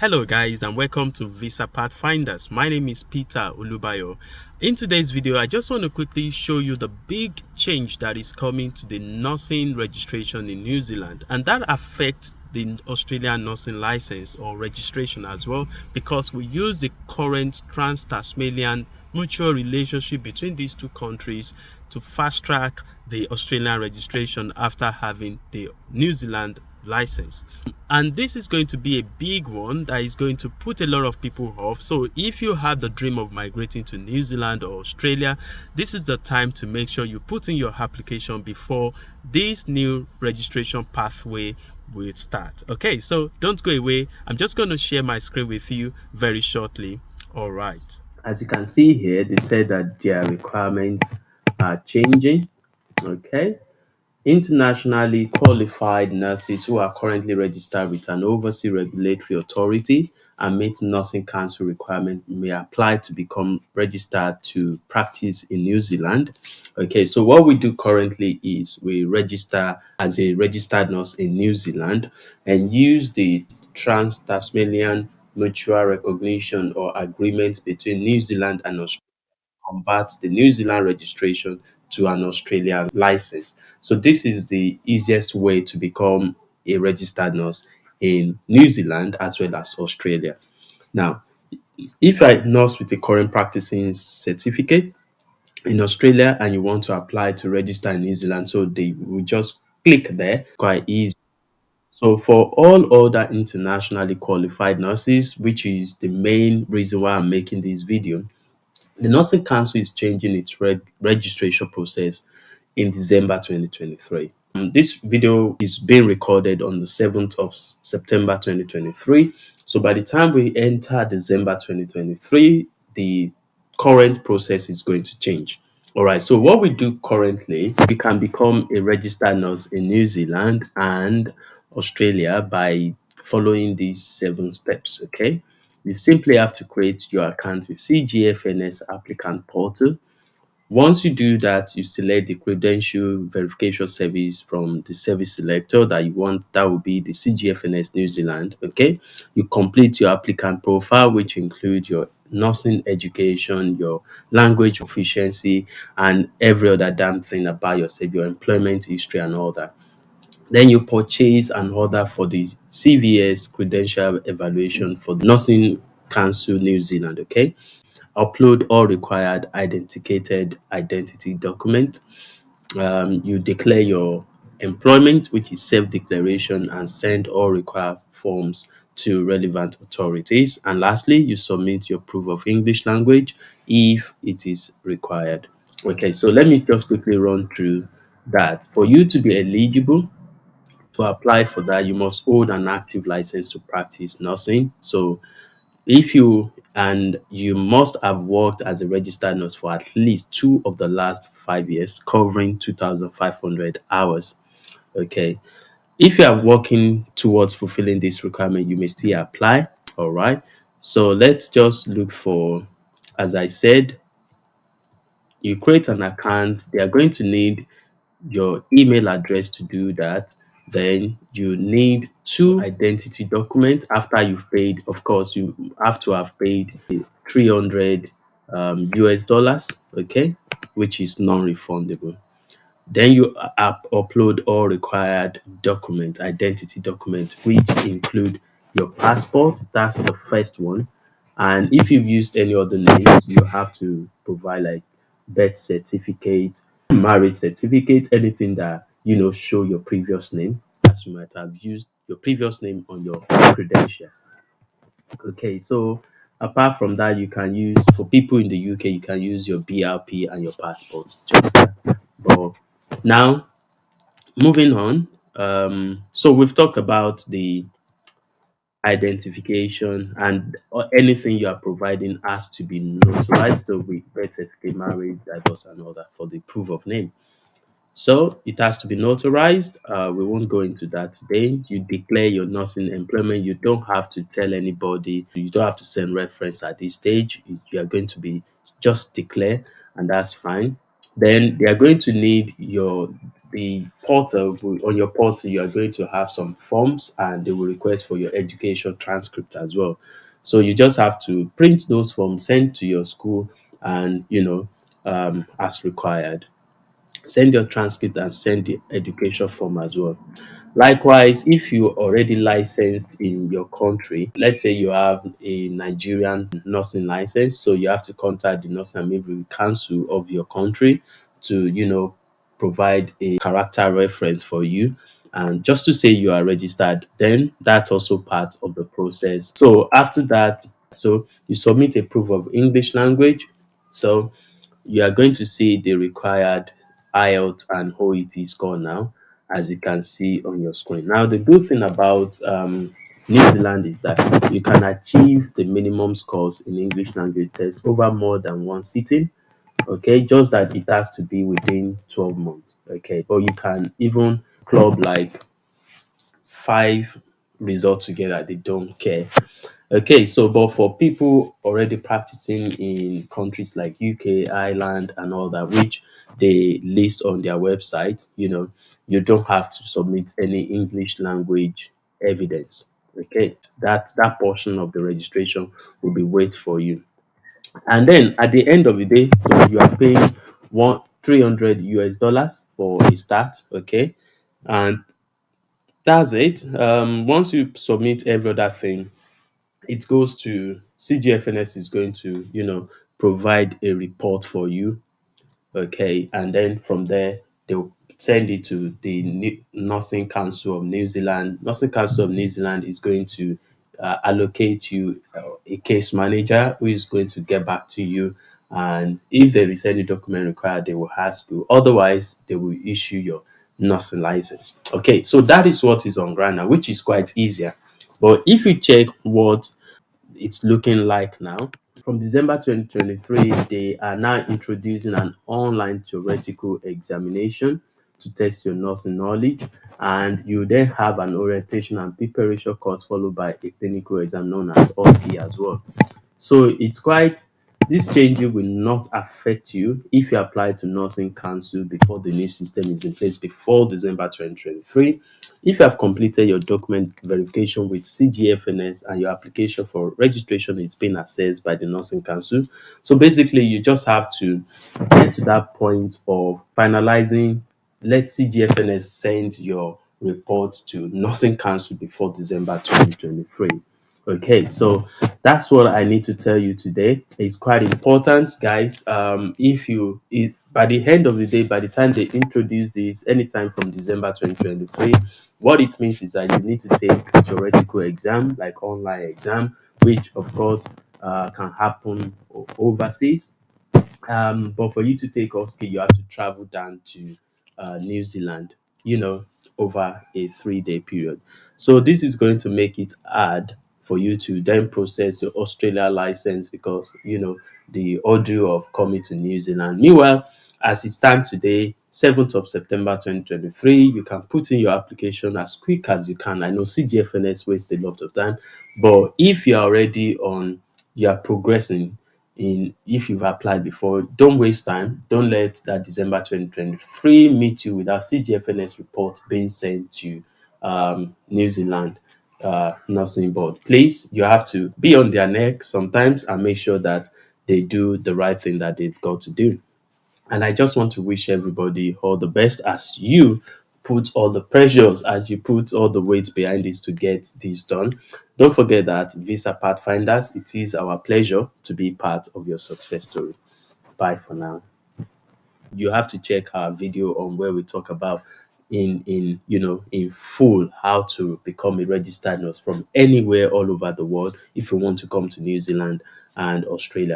Hello guys and welcome to Visa Pathfinders. My name is Peter Ulubayo. In today's video, I just want to quickly show you the big change that is coming to the nursing registration in New Zealand, and that affects the Australian nursing license or registration as well, because we use the current trans-Tasmanian mutual relationship between these two countries to fast track the Australian registration after having the New Zealand license. And this is going to be a big one that is going to put a lot of people off. So if you have the dream of migrating to New Zealand or Australia, this is the time to make sure you put in your application before this new registration pathway will start. Okay, so don't go away. I'm just going to share my screen with you very shortly. All right. As you can see here, they said that their requirements are changing. Okay. Internationally qualified nurses who are currently registered with an overseas regulatory authority and meet nursing council requirement may apply to become registered to practice in New Zealand. Okay, so what we do currently is we register as a registered nurse in New Zealand and use the Trans-Tasmanian Mutual Recognition or agreement between New Zealand and Australia, convert the New Zealand registration to an Australian license. So this is the easiest way to become a registered nurse in New Zealand as well as Australia. Now, if you're a nurse with a current practicing certificate in Australia and you want to apply to register in New Zealand, so they will just click there, quite easy. So for all other internationally qualified nurses, which is the main reason why I'm making this video, the Nursing Council is changing its registration process in December 2023. This video is being recorded on the 7th of September 2023. So by the time we enter December 2023, the current process is going to change. All right, so what we do currently, we can become a registered nurse in New Zealand and Australia by following these 7 steps. Okay, you simply have to create your account with CGFNS applicant portal. Once you do that, you select the credential verification service from the service selector that you want. That will be the CGFNS New Zealand. Okay, you complete your applicant profile, which includes your nursing education, your language proficiency, and every other damn thing about yourself, your employment history, and all that. Then you purchase an order for the CVS credential evaluation for the Nursing Council New Zealand. Okay, upload all required authenticated identity document. You declare your employment, which is self-declaration, and send all required forms to relevant authorities. And lastly, you submit your proof of English language if it is required. Okay, so let me just quickly run through that. For you to be eligible to apply for that, you must hold an active license to practice nursing. So if you and you must have worked as a registered nurse for at least 2 of the last 5 years, covering 2,500 hours. Okay. If you are working towards fulfilling this requirement, you may still apply. All right. So let's just look for, as I said, you create an account. They are going to need your email address to do that. Then you need 2 identity documents after you've paid. Of course, you have to have paid 300 US dollars, okay, which is non-refundable. Then you upload all required documents, identity documents, which include your passport. That's the first one. And if you've used any other names, you have to provide like birth certificate, marriage certificate, anything that show your previous name, as you might have used your previous name on your credentials. Okay, so apart from that, you can use, for people in the UK, you can use your BRP and your passport. Just that. But now, moving on. So we've talked about the identification, and anything you are providing has to be notarized, so with birth certificate, marriage, divorce, and all that for the proof of name. So it has to be notarized. We won't go into that today. You declare your nursing employment. You don't have to tell anybody. You don't have to send reference at this stage. You are going to be just declare, and that's fine. Then they are going to need the portal on your portal, you are going to have some forms, and they will request for your education transcript as well. So you just have to print those forms, send to your school, and as required, send your transcript and send the education form as well. Likewise, if you already licensed in your country, let's say you have a Nigerian nursing license, so you have to contact the nursing and midwifery council of your country to, provide a character reference for you. And just to say you are registered, then that's also part of the process. So after that, so you submit a proof of English language. So you are going to see the required IELTS and OET score now, as you can see on your screen. Now, the good thing about New Zealand is that you can achieve the minimum scores in English language test over more than one sitting. Okay, just that it has to be within 12 months. Okay, but you can even club like five results together, they don't care. Okay, so but for people already practicing in countries like UK, Ireland, and all that, which they list on their website, you don't have to submit any English language evidence. Okay, that portion of the registration will be wait for you. And then at the end of the day, so you are paying one $300 for a start. Okay, and that's it. Once you submit every other thing, it goes to CGFNS is going to, provide a report for you. Okay, and then from there they'll send it to the Nursing Council of New Zealand. Nursing Council of New Zealand is going to allocate you a case manager who is going to get back to you. And if there is any document required, they will ask you. Otherwise, they will issue your nursing license. Okay, so that is what is on ground now, which is quite easier. But if you check what it's looking like now, from December 2023, they are now introducing an online theoretical examination to test your nursing knowledge. And you then have an orientation and preparation course followed by a clinical exam known as OSCE as well. So it's quite, this change will not affect you if you apply to nursing council before the new system is in place before December 2023. If you have completed your document verification with CGFNS and your application for registration is being assessed by the nursing council. So basically, you just have to get to that point of finalizing. Let CGFNS send your report to nursing council before December 2023. Okay, so that's what I need to tell you today. It's quite important, guys. By the end of the day, by the time they introduce this, anytime from December 2023, what it means is that you need to take a theoretical exam, like online exam, which of course can happen overseas. But for you to take OSCE, you have to travel down to New Zealand, over a 3-day period. So this is going to make it hard for you to then process your Australia license because, the ordeal of coming to New Zealand. Meanwhile, as it stands today, 7th of September 2023, you can put in your application as quick as you can. I know CGFNS wastes a lot of time, but if you're already on, you're progressing, if you've applied before, don't waste time. Don't let that December 2023 meet you without CGFNS report being sent to New Zealand nursing board. Please, you have to be on their neck sometimes and make sure that they do the right thing that they've got to do. And I just want to wish everybody all the best as you put all the pressures, as you put all the weight behind this to get this done. Don't forget that Visa Pathfinders, it is our pleasure to be part of your success story. Bye for now. You have to check our video on where we talk about in full how to become a registered nurse from anywhere all over the world if you want to come to New Zealand and Australia.